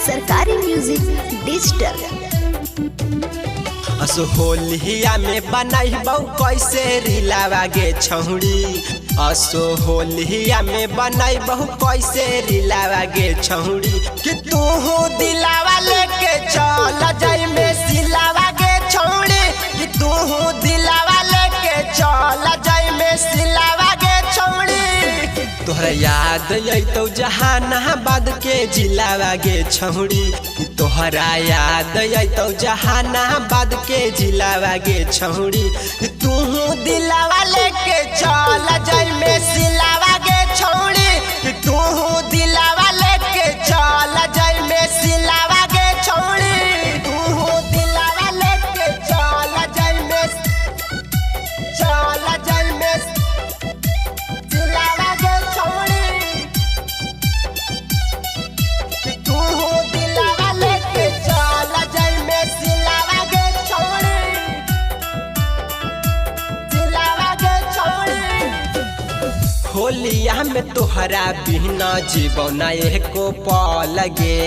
सरकारी music digital. असो होलिया में बनाइबौ कैसे रिलावा गे छौड़ी। असो होलिया में बनाइबौ कैसे रिलावा गे छौड़ी। कि तू हो दिलावा लेके चल जाई में सिलावा गे छौड़ी। कि तू हो दिलावा लेके चल जाई में सिलावा गे छौड़ी। तोहरा याद अइतौ जहानाबाद के जिलावा गे छौड़ी। तोहरा याद अइतौ जहानाबाद के जिलावा गे छौड़ी। तू दिलावा लेके चल जाई में सिलावा गे छौड़ी। तू दिलावा लेके चल जाई में सिलावा गे छौड़ी। तू दिलावा लेके चल जाई में सिलावा गे छौड़ी। तू दिलावा लेके चल जाई में सिलावा गे छौड़ी। सिलावा गे छौड़ी। होलिया में तोहरा बिना जीवन एको पल गे।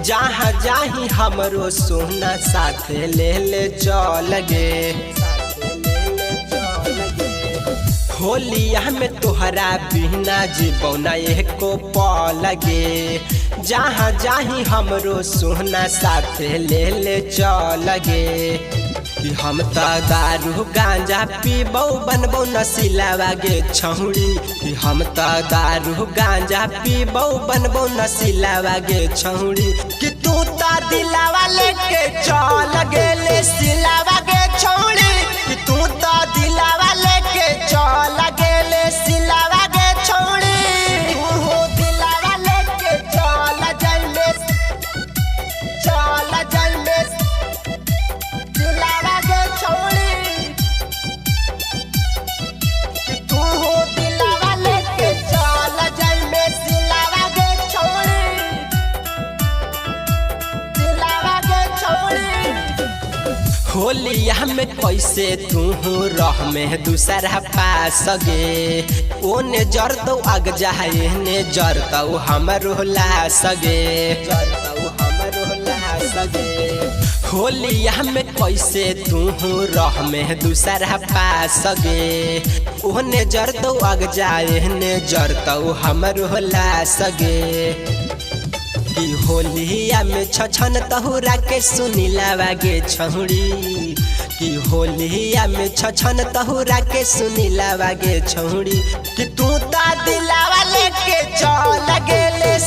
जहाँ जाही हमरो सोना साथे ले चल गे। होलिया में तोहरा बिना जीवन एको पल गे। जहाँ जाही हमरो सोना साथे ले चल गे। कि हम त दारू गांजा पीबौ बनबौ नशीलावा गे छौड़ी। कि हम त दारू गांजा पीबौ बनबौ नशीलावा गे छौड़ी। कि तू त दिलावा लेके चल गेले सिलावा गे छौड़ी। कि तू त दिलावा लेके चल गेले सिलावा गे छौड़ी। तू दिलावा लेके चल जाई में सिलावा गे छौड़ी। तू दिलावा लेके चल जाई में सिलावा गे छौड़ी। सिलावा गे छौड़ी। होलिया में कैसे तू रह में दूसरा पास गे। ओने जरतौ आग जाए ने जरतौ हमरो लास गे। जरतौ हमरो लास गे। होलिया में कैसे तू रह में दूसरा पास गे। ओने जरतौ आग जाए ने जरतौ हमरो लास गे। कि होलिया में छछन तहुरा के सुनीलावा गे छौड़ी। कि होलिया में छछन तहुरा के सुनीलावा गे छौड़ी। कि तू ता दिलावा लेके चल गेले